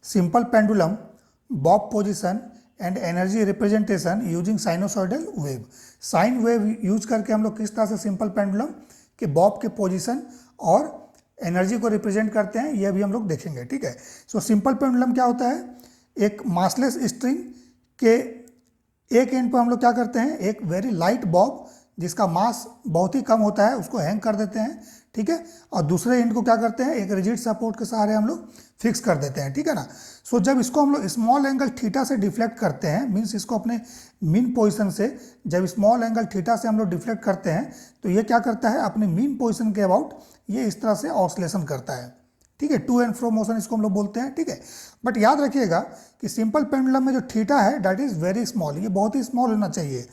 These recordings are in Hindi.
Simple pendulum, Bob position and energy representation using sinusoidal wave. Sine wave use करके हम लोग किस तरह से सिंपल पेंडुलम के बॉब के पोजीशन और एनर्जी को रिप्रेजेंट करते हैं, ये भी हम लोग देखेंगे। ठीक है, सो सिंपल पेंडुलम क्या होता है, एक मासलेस स्ट्रिंग के एक एंड पर हम लोग क्या करते हैं, एक वेरी लाइट बॉब जिसका मास बहुत ही कम होता है उसको हैंग कर देते हैं। ठीक है, और दूसरे एंड को क्या करते हैं, एक रिजिड सपोर्ट के सहारे हम लोग फिक्स कर देते हैं। ठीक है ना। सो जब इसको हम लोग स्मॉल एंगल थीटा से डिफ्लेक्ट करते हैं, मीन्स इसको अपने मीन पोजीशन से जब स्मॉल एंगल थीटा से हम लोग डिफ्लेक्ट करते हैं तो ये क्या करता है, अपने मीन पोजीशन के अबाउट ये इस तरह से ऑसिलेशन करता है। ठीक है, टू एंड फ्रो मोशन इसको हम लोग बोलते हैं। ठीक है, बट याद रखिएगा कि सिंपल पेंडुलम में जो थीटा है दैट इज वेरी स्मॉल, ये बहुत ही स्मॉल होना चाहिए।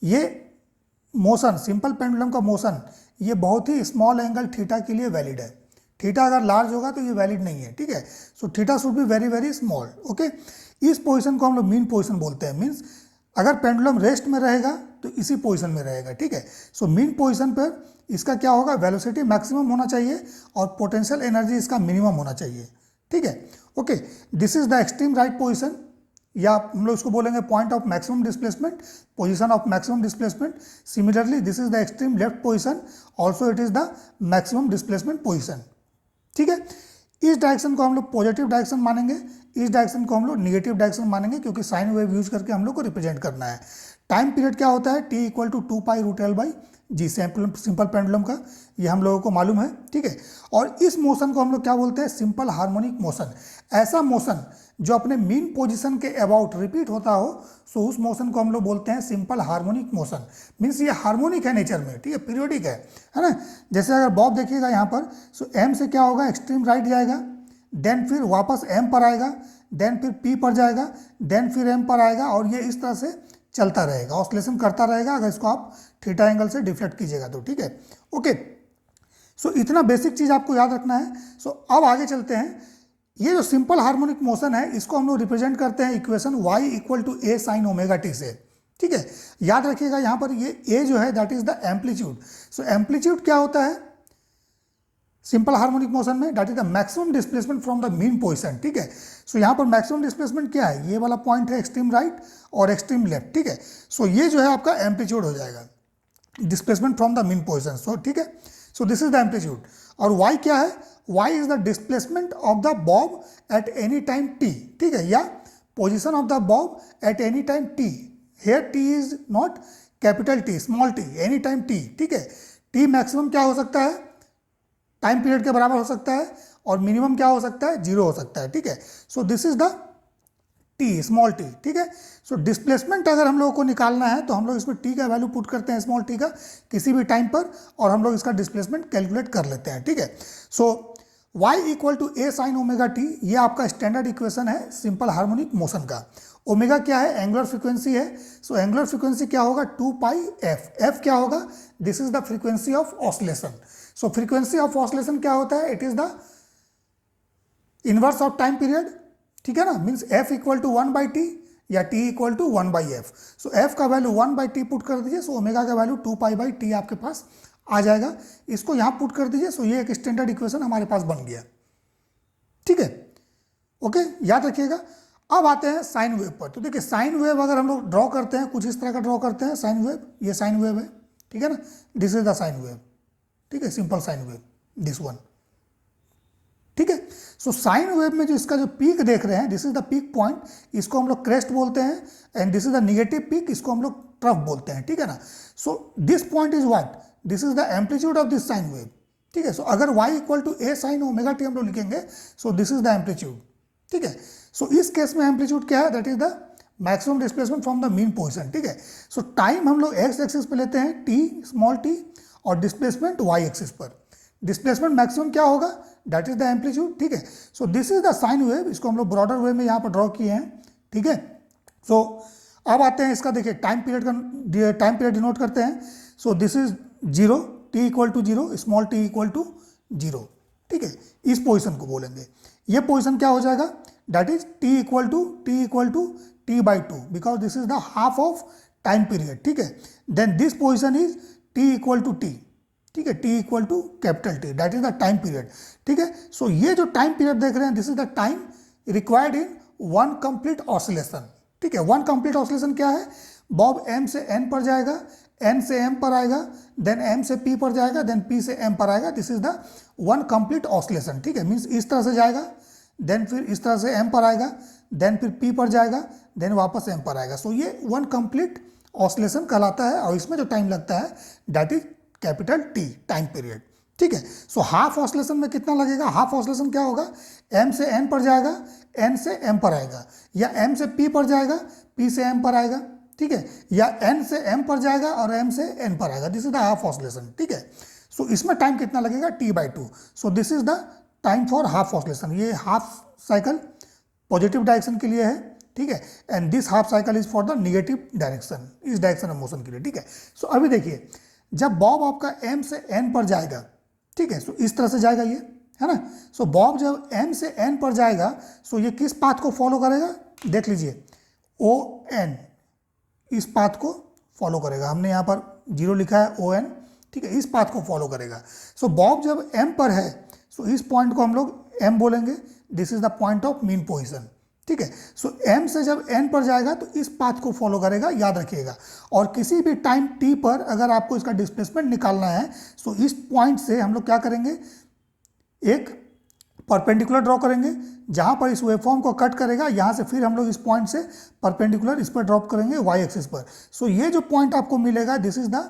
ये मोशन, सिंपल पेंडुलम का मोशन ये बहुत ही स्मॉल एंगल थीटा के लिए वैलिड है। थीटा अगर लार्ज होगा तो ये वैलिड नहीं है। ठीक है, so theta should be very very small. Okay, इस पोजीशन को हम लोग मीन पोजीशन बोलते हैं। मीन्स अगर पेंडुलम रेस्ट में रहेगा तो इसी पोजीशन में रहेगा। ठीक है, सो मीन पोजीशन पर इसका क्या होगा, वेलोसिटी मैक्सिमम होना चाहिए और पोटेंशियल एनर्जी इसका मिनिमम होना चाहिए। ठीक है, okay, this is the extreme right position, या हम लोग इसको बोलेंगे point of maximum displacement, position of maximum displacement. Similarly this is the extreme left position, also it is the maximum displacement position. ठीक है, इस डायरेक्शन को हम लोग पॉजिटिव डायरेक्शन मानेंगे, इस डायरेक्शन को हम लोग निगेटिव डायरेक्शन मानेंगे, क्योंकि साइन वेव यूज करके हम लोग को रिप्रेजेंट करना है। टाइम पीरियड क्या होता है, t equal to 2π√L/g, simple pendulum का ये हम लोगों को मालूम है। ठीक है, और इस मोशन को हम लोग क्या बोलते हैं, सिंपल हार्मोनिक मोशन। ऐसा मोशन जो अपने मीन पोजीशन के अबाउट रिपीट होता हो, सो उस मोशन को हम लोग बोलते हैं सिंपल हार्मोनिक मोशन। मीन्स ये हार्मोनिक है नेचर में। ठीक है, पीरियोडिक है ना। जैसे अगर बॉब देखिएगा यहाँ पर, सो एम से क्या होगा, एक्सट्रीम राइट जाएगा, देन फिर वापस एम पर आएगा, देन फिर पी पर जाएगा, देन फिर एम पर आएगा, और ये इस तरह से चलता रहेगा, ऑसिलेशन करता रहेगा अगर इसको आप थीटा एंगल से डिफ्लेक्ट कीजिएगा तो। ठीक है, ओके, सो इतना बेसिक चीज आपको याद रखना है। सो अब आगे चलते हैं। ये जो सिंपल हार्मोनिक मोशन है इसको हम लोग रिप्रेजेंट करते हैं equation y equal to a sin omega t से। ठीक है, याद रखिएगा यहाँ पर ये a जो है that is the amplitude. So amplitude क्या होता है सिंपल हार्मोनिक मोशन में, that is the maximum displacement from the mean position. ठीक है, सो यहाँ पर मैक्सिमम डिस्प्लेसमेंट क्या है, ये वाला पॉइंट है एक्सट्रीम राइट और एक्सट्रीम लेफ्ट। ठीक है, सो ये जो है आपका एम्पलीट्यूड हो जाएगा, displacement from the mean position. So ठीक है, so this is the amplitude. और y क्या है, y is the displacement of the bob at any time t। ठीक है, या position of the bob at any time t। Here t is not capital T, small t, any time t। ठीक है, t मैक्सिमम क्या हो सकता है, टाइम पीरियड के बराबर हो सकता है, और मिनिमम क्या हो सकता है, 0 हो सकता है। ठीक है, so this is the t, small t। ठीक है, सो डिस्प्लेसमेंट अगर हम लोगों को निकालना है तो हम लोग इसमें t का वैल्यू पुट करते हैं, स्मॉल t का, किसी भी टाइम पर, और हम लोग इसका डिस्प्लेसमेंट कैलकुलेट कर लेते हैं। ठीक है, so y equal to a sin omega t, ये आपका स्टैंडर्ड इक्वेशन है सिंपल हार्मोनिक मोशन का। ओमेगा क्या है, एंगुलर फ्रीक्वेंसी है। सो एंगुलर फ्रीक्वेंसी क्या होगा, 2πf। f क्या होगा, this is the frequency of oscillation. So frequency of oscillation क्या होता है, it is the inverse of time period. ठीक है ना, means f equal to 1/t या t equal to 1/f। So f का वैल्यू 1/t पुट कर दीजिए, सो ओमेगा का वैल्यू 2π/t आपके पास आ जाएगा। इसको यहाँ पुट कर दीजिए, सो ये एक स्टैंडर्ड इक्वेशन हमारे पास बन गया। ठीक है, ओके, याद रखिएगा। अब आते हैं साइन वेव पर। तो देखिए साइन वेव अगर हम लोग ड्रॉ करते हैं, कुछ इस तरह का ड्रॉ करते हैं साइन वेव, ये साइन वेव है। ठीक है ना, this is the sign wave. ठीक है, simple sine wave, this one. ठीक है, सो साइन वेव में जो इसका जो पीक देख रहे हैं, this is the peak point, इसको हम लोग क्रेस्ट बोलते हैं, and this is the negative peak, इसको हम लोग ट्रफ बोलते हैं। ठीक है ना, so this point is what, this is the amplitude of this sine wave. ठीक है, सो अगर y equal to a sin omega t हम लोग लिखेंगे, so this is the amplitude. ठीक है, सो इस केस में एम्पलीट्यूड क्या है, that is the maximum displacement from the mean position. ठीक है, सो टाइम हम लोग x एक्सिस पे लेते हैं, t स्मॉल t, और डिस्प्लेसमेंट y एक्सिस पर। डिस्प्लेसमेंट मैक्सिमम क्या होगा, दैट इज द एम्पलीट्यूड। ठीक है, so this is the sine wave, इसको हम लोग ब्रॉडर वे में यहाँ पर ड्रॉ किए हैं। ठीक है, सो अब आते हैं इसका, देखिए टाइम पीरियड का, टाइम पीरियड डिनोट करते हैं। So this is 0, t equal to 0, small t equal to 0। ठीक है, इस पोजिशन को बोलेंगे। ये पोजिशन क्या हो जाएगा, that is t equal to t/2, because this is the half of time period. ठीक है, then this position is t equal to t। ठीक है, t equal to capital T, that is the time period. ठीक है, सो ये जो टाइम पीरियड देख रहे हैं, this is the time required in one complete oscillation. ठीक है, वन कंप्लीट ऑसिलेशन क्या है? बॉब m से n पर जाएगा, n से m पर आएगा, देन m से p पर जाएगा, देन p से m पर आएगा। This is the one complete oscillation. ठीक है, मीन्स इस तरह से जाएगा, देन फिर इस तरह से m पर आएगा, देन फिर p पर जाएगा, देन वापस m पर आएगा। सो ये वन कंप्लीट ऑसिलेशन कहलाता है, और इसमें जो टाइम लगता है that is capital T, time period. ठीक है, सो हाफ ऑसिलेशन में कितना लगेगा? हाफ ऑसिलेशन क्या होगा? m से n पर जाएगा, n से m पर आएगा, या m से p पर जाएगा, p से m पर आएगा। ठीक है, या n से m पर जाएगा और m से n पर आएगा। This is the half oscillation. ठीक है, सो इसमें टाइम कितना लगेगा? T/2। So this is the time for half oscillation. ये हाफ साइकिल पॉजिटिव डायरेक्शन के लिए है। ठीक है, and this half cycle is for the negative direction, इस डायरेक्शन ऑफ मोशन के लिए। ठीक है, सो अभी देखिए, जब बॉब आपका m से n पर जाएगा, ठीक है, सो इस तरह से जाएगा ये, है ना। सो बॉब जब m से n पर जाएगा, सो ये किस पाथ को फॉलो करेगा? देख लीजिए, ON, इस पाथ को फॉलो करेगा। हमने यहाँ पर 0 लिखा है ON। ठीक है, इस पाथ को फॉलो करेगा। सो बॉब जब m पर है, सो इस पॉइंट को हम लोग m बोलेंगे। This is the point of mean position. ठीक है, सो m से जब n पर जाएगा तो इस पाथ को फॉलो करेगा, याद रखिएगा। और किसी भी टाइम t पर अगर आपको इसका डिस्प्लेसमेंट निकालना है, सो इस पॉइंट से हम लोग क्या करेंगे? एक परपेंडिकुलर ड्रॉ करेंगे, जहां पर इस वेवफॉर्म को कट करेगा, यहां से फिर हम लोग इस पॉइंट से परपेंडिकुलर इस पर ड्रॉप करेंगे y एक्सिस पर। सो ये जो पॉइंट आपको मिलेगा, this is the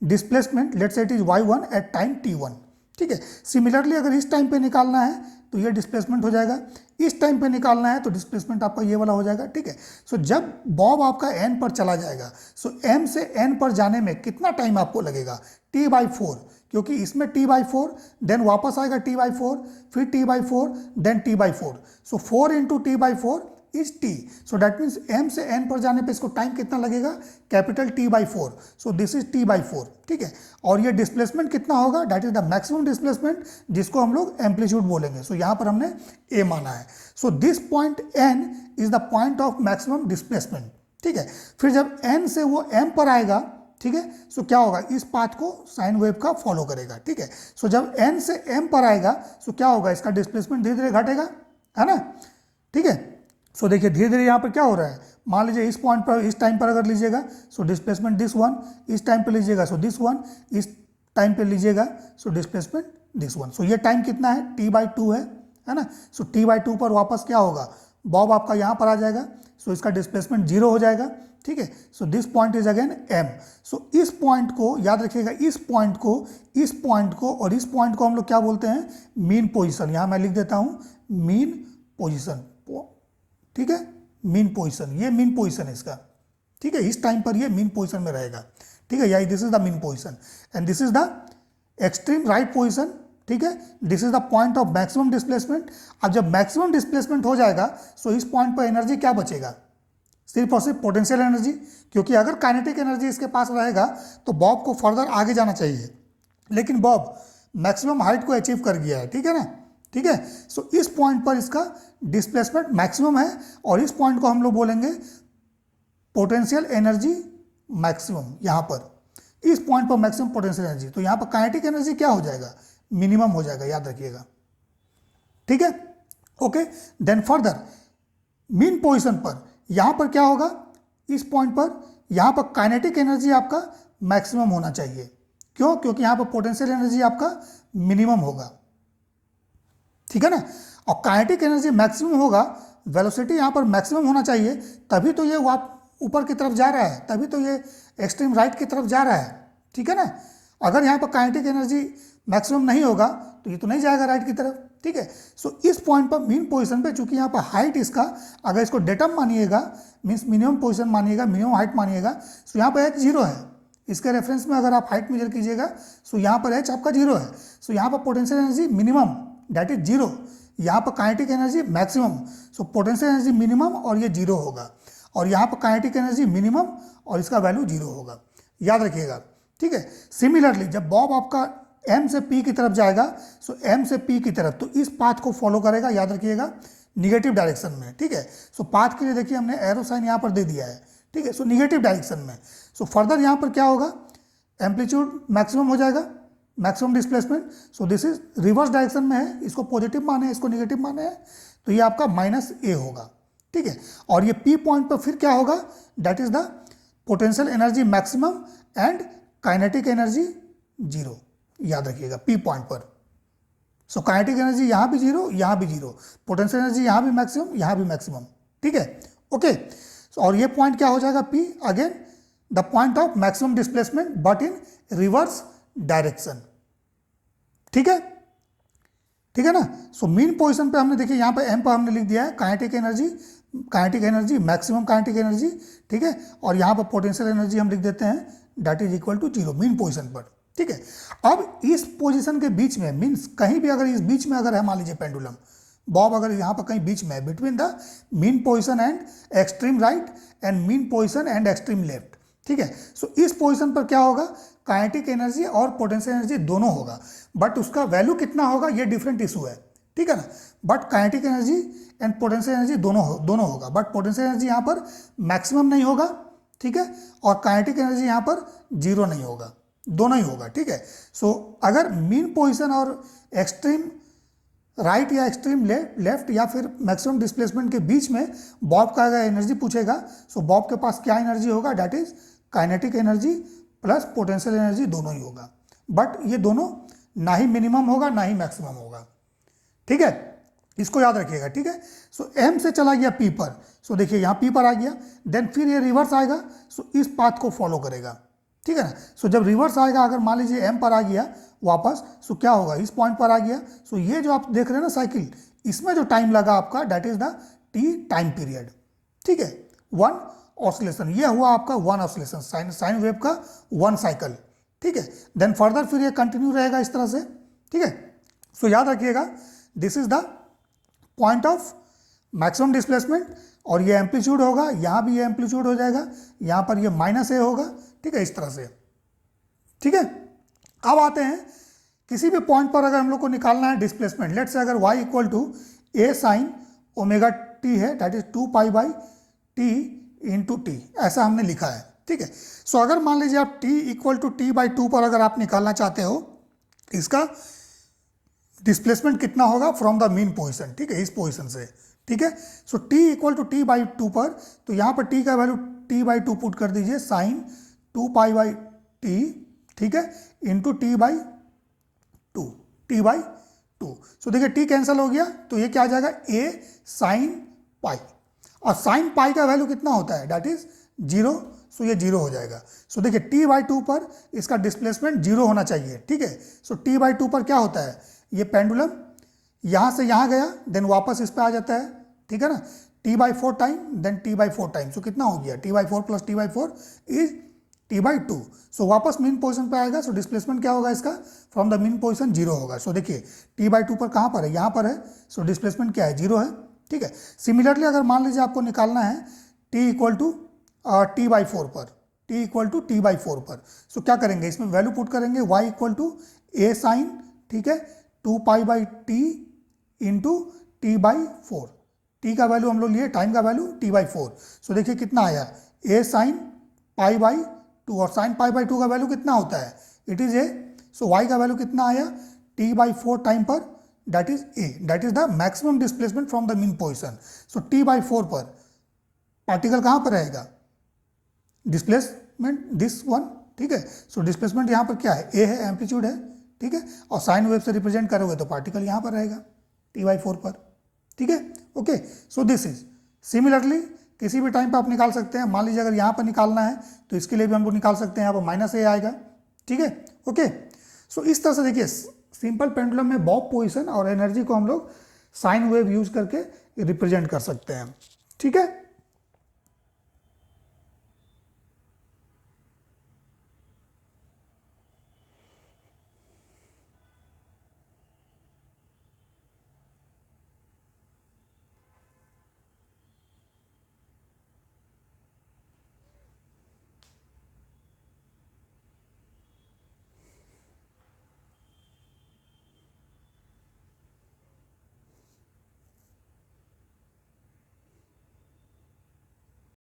displacement, let's say it is y1 at time t1। ठीक है, सिमिलरली अगर इस टाइम पे निकालना है तो ये डिस्प्लेसमेंट हो जाएगा, इस टाइम पे निकालना है तो डिस्प्लेसमेंट आपका ये वाला हो जाएगा। ठीक है, सो जब बॉब आपका n पर चला जाएगा, सो m से n पर जाने में कितना टाइम आपको लगेगा? T/4, क्योंकि इसमें T/4, देन वापस आएगा T/4, फिर T/4, then T/4। So 4 into T/4 is T। So that means m से n पर जाने पे इसको टाइम कितना लगेगा? Capital T/4। So this is T/4। ठीक है, और ये डिस्प्लेसमेंट कितना होगा? That is the maximum displacement, जिसको हम लोग एम्पलीट्यूड बोलेंगे। सो यहाँ पर हमने A माना है। So this point N is the point of maximum displacement. ठीक है, फिर जब N से वो M पर आएगा, ठीक है, सो क्या होगा? इस पाथ को साइन वेव का फॉलो करेगा। ठीक है, सो जब N से M पर आएगा, सो क्या होगा? इसका डिस्प्लेसमेंट धीरे धीरे घटेगा, है ना। ठीक है, सो देखिए धीरे धीरे यहाँ पर क्या हो रहा है? मान लीजिए इस पॉइंट पर, इस टाइम पर अगर लीजिएगा, सो डिस्प्लेसमेंट दिस वन, इस टाइम पे लीजिएगा सो दिस वन, इस टाइम पे लीजिएगा सो डिस्प्लेसमेंट दिस वन। सो ये टाइम कितना है? T/2 है ना। सो T/2 पर वापस क्या होगा? बॉब आपका यहाँ पर आ जाएगा, सो इसका डिस्प्लेसमेंट 0 हो जाएगा। ठीक है, so this point is again M। सो इस पॉइंट को याद रखिएगा, इस पॉइंट को, इस पॉइंट को और इस पॉइंट को हम लोग क्या बोलते हैं? Mean position. यहाँ मैं लिख देता हूँ मीन पोजिशन। ठीक है, मीन पोजीशन, ये मीन पोजीशन है इसका। ठीक है, इस टाइम पर ये मीन पोजीशन में रहेगा। ठीक है, यही this is the mean position and this is the extreme right position. ठीक है, this is the point of maximum displacement. अब जब मैक्सिमम डिस्प्लेसमेंट हो जाएगा, सो इस पॉइंट पर एनर्जी क्या बचेगा? सिर्फ और सिर्फ पोटेंशियल एनर्जी, क्योंकि अगर काइनेटिक एनर्जी इसके पास रहेगा तो बॉब को फर्दर आगे जाना चाहिए, लेकिन बॉब मैक्सिमम हाइट को अचीव कर गया है। ठीक है ना। ठीक है, सो इस पॉइंट पर इसका डिस्प्लेसमेंट मैक्सिमम है और इस पॉइंट को हम लोग बोलेंगे पोटेंशियल एनर्जी मैक्सिमम। यहाँ पर इस पॉइंट पर मैक्सिमम पोटेंशियल एनर्जी, तो यहाँ पर काइनेटिक एनर्जी क्या हो जाएगा? मिनिमम हो जाएगा, याद रखिएगा। ठीक है, okay. Then further mean position पर यहाँ पर क्या होगा? इस पॉइंट पर यहाँ पर काइनेटिक एनर्जी आपका मैक्सिमम होना चाहिए। क्यों? क्योंकि यहाँ पर पोटेंशियल एनर्जी आपका मिनिमम होगा। ठीक है ना। और काइनेटिक एनर्जी मैक्सिमम होगा, वेलोसिटी यहाँ पर मैक्सिमम होना चाहिए, तभी तो ये ऊपर की तरफ जा रहा है, तभी तो ये एक्सट्रीम राइट की तरफ जा रहा है। ठीक है ना। अगर यहाँ पर काइनेटिक एनर्जी मैक्सिमम नहीं होगा तो ये तो नहीं जाएगा राइट की तरफ। ठीक है, सो इस पॉइंट पर मीन पोजीशन पे, चूंकि यहाँ पर हाइट इसका, अगर इसको डेटम मानिएगा, मीन्स मिनिमम पोजीशन मानिएगा, मिनिमम हाइट मानिएगा, सो यहाँ पर h 0 है। इसके रेफरेंस में अगर आप हाइट मेजर कीजिएगा, सो यहाँ पर h आपका 0 है। सो यहाँ पर potential energy minimum, that is 0। यहाँ पर kinetic energy maximum, so potential energy minimum और ये 0 होगा। और यहाँ पर काइनेटिक एनर्जी मिनिमम और इसका वैल्यू 0 होगा, याद रखिएगा। ठीक है, सिमिलरली जब बॉब आपका M से P की तरफ जाएगा, सो M से P की तरफ, तो इस पाथ को फॉलो करेगा, याद रखिएगा, निगेटिव डायरेक्शन में। ठीक है, सो पाथ के लिए देखिए हमने एरो साइन यहाँ पर दे दिया है। ठीक है, सो निगेटिव डायरेक्शन में। सो फर्दर यहाँ पर क्या होगा? एम्पलीट्यूड मैक्सिमम हो जाएगा, maximum displacement. So this is reverse direction में है, इसको पॉजिटिव माने, इसको निगेटिव माने है, तो ये आपका -a होगा, ठीक है। और ये P पॉइंट पर फिर क्या होगा, that is the potential energy maximum and kinetic energy 0, याद रखिएगा P पॉइंट पर। सो काइनेटिक एनर्जी यहाँ भी 0, यहाँ भी 0, पोटेंशियल एनर्जी यहाँ भी मैक्सिमम, यहाँ भी मैक्सिमम, ठीक है, ओके। और ये पॉइंट क्या हो जाएगा, P again the point of maximum displacement but in reverse direction, ठीक है, ठीक है ना। सो मीन पोजीशन पे हमने देखिए यहाँ पे M पर हमने लिख दिया है kinetic energy maximum kinetic energy, ठीक है। और यहाँ पर पोटेंशियल एनर्जी हम लिख देते हैं that is equal to 0 mean position पर, ठीक है। अब इस पोजीशन के बीच में मीन्स कहीं भी अगर इस बीच में अगर है, मान लीजिए पेंडुलम बॉब अगर यहाँ पर कहीं बीच में है, between the mean position and extreme right and mean position and extreme left, ठीक है। सो इस पोजीशन पर क्या होगा, काइनेटिक एनर्जी और पोटेंशियल एनर्जी दोनों होगा, बट उसका वैल्यू कितना होगा ये डिफरेंट इशू है, ठीक है ना। But kinetic energy and potential energy दोनों होगा, बट पोटेंशियल एनर्जी यहाँ पर मैक्सिमम नहीं होगा, ठीक है, और काइनेटिक एनर्जी यहाँ पर 0 नहीं होगा, दोनों ही होगा, ठीक है। सो अगर मीन पोजीशन और एक्सट्रीम राइट या एक्सट्रीम लेफ्ट या फिर मैक्सिमम डिस्प्लेसमेंट के बीच में बॉब का अगर एनर्जी पूछेगा, सो बॉब के पास क्या एनर्जी होगा, that is kinetic energy plus potential energy दोनों ही होगा, बट ये दोनों ना ही मिनिमम होगा ना ही मैक्सिमम होगा, ठीक है, इसको याद रखिएगा, ठीक है। सो M से चला गया P पर, सो देखिए यहाँ P पर आ गया, देन फिर ये रिवर्स आएगा, सो इस पाथ को फॉलो करेगा, ठीक है ना। सो जब रिवर्स आएगा, अगर मान लीजिए M पर आ गया वापस, सो क्या होगा, इस पॉइंट पर आ गया, सो ये जो आप देख रहे हैं ना साइकिल, इसमें जो टाइम लगा आपका that is the T time period, ठीक है, 1 ऑसिलेशन, ये हुआ आपका 1 ऑसिलेशन, साइन वेव का 1 साइकिल, ठीक है। देन फर्दर फिर ये कंटिन्यू रहेगा इस तरह से, ठीक है। सो याद रखिएगा this is the point of maximum displacement, और ये एम्पलीट्यूड होगा, यहाँ भी ये एम्पलीट्यूड हो जाएगा, यहाँ पर ये -a होगा, ठीक है, इस तरह से, ठीक है। अब आते हैं किसी भी पॉइंट पर अगर हम लोग को निकालना है डिस्प्लेसमेंट, लेट्स से अगर y equal to a sine omega t है, that is 2π/t into T, ऐसा हमने लिखा है, ठीक है। सो अगर मान लीजिए आप t इक्वल टू t/2 पर अगर आप निकालना चाहते हो, इसका डिस्प्लेसमेंट कितना होगा फ्रॉम द मीन पोजीशन, ठीक है, इस पोजीशन से, ठीक है। सो t इक्वल टू t/2 पर, तो यहाँ पर t का वैल्यू t/2 पुट कर दीजिए, साइन 2π/t, ठीक है, इंटू t/2। सो देखिए t कैंसिल हो गया, तो ये क्या आ जाएगा, a साइन पाई, और साइन पाई का वैल्यू कितना होता है, दैट इज 0, सो ये 0 हो जाएगा। सो देखिए t/2 पर इसका डिस्प्लेसमेंट 0 होना चाहिए, ठीक है। सो t/2 पर क्या होता है, ये पेंडुलम यहाँ से यहाँ गया, देन वापस इस पे आ जाता है, ठीक है ना, t/4 time, then t/4 time, सो कितना हो गया, t/4 plus t/4 is t/2। सो वापस मीन पोजीशन पे आएगा, सो डिस्प्लेसमेंट क्या होगा इसका, फ्रॉम द मीन पोजीशन 0 होगा। सो देखिए t/2 पर कहाँ पर है, यहाँ पर है, सो डिस्प्लेसमेंट क्या है, 0 है, ठीक है। सिमिलरली अगर मान लीजिए आपको निकालना है t इक्वल टू t/4 पर, t इक्वल टू t/4 पर, सो क्या करेंगे, इसमें वैल्यू पुट करेंगे, y equal to a sine, ठीक है, 2π/t इंटू t/4, t का वैल्यू हम लोग लिए, टाइम का वैल्यू t/4। सो देखिए कितना आया, a साइन π/2, और साइन π/2 का वैल्यू कितना होता है, it is a। So y का वैल्यू कितना आया, t/4 टाइम पर, that is a, that is the maximum displacement from the mean position. So t/4 पर पार्टिकल कहाँ पर रहेगा, डिस्प्लेसमेंट दिस वन, ठीक है। सो डिस्प्लेसमेंट यहाँ पर क्या है, a है, एम्पलीट्यूड है, ठीक है, और साइन वेव से रिप्रेजेंट करोगे तो पार्टिकल यहाँ पर रहेगा t/4 पर, ठीक है, okay. So this is similarly किसी भी टाइम पर आप निकाल सकते हैं, मान लीजिए अगर यहाँ पर निकालना है तो इसके लिए भी हम लोग निकाल सकते हैं, यहाँ पर -a आएगा, ठीक है, ओके। सो इस तरह से देखिए सिंपल पेंडुलम में बॉब पोजीशन और एनर्जी को हम लोग साइन वेव यूज करके रिप्रेजेंट कर सकते हैं, ठीक है।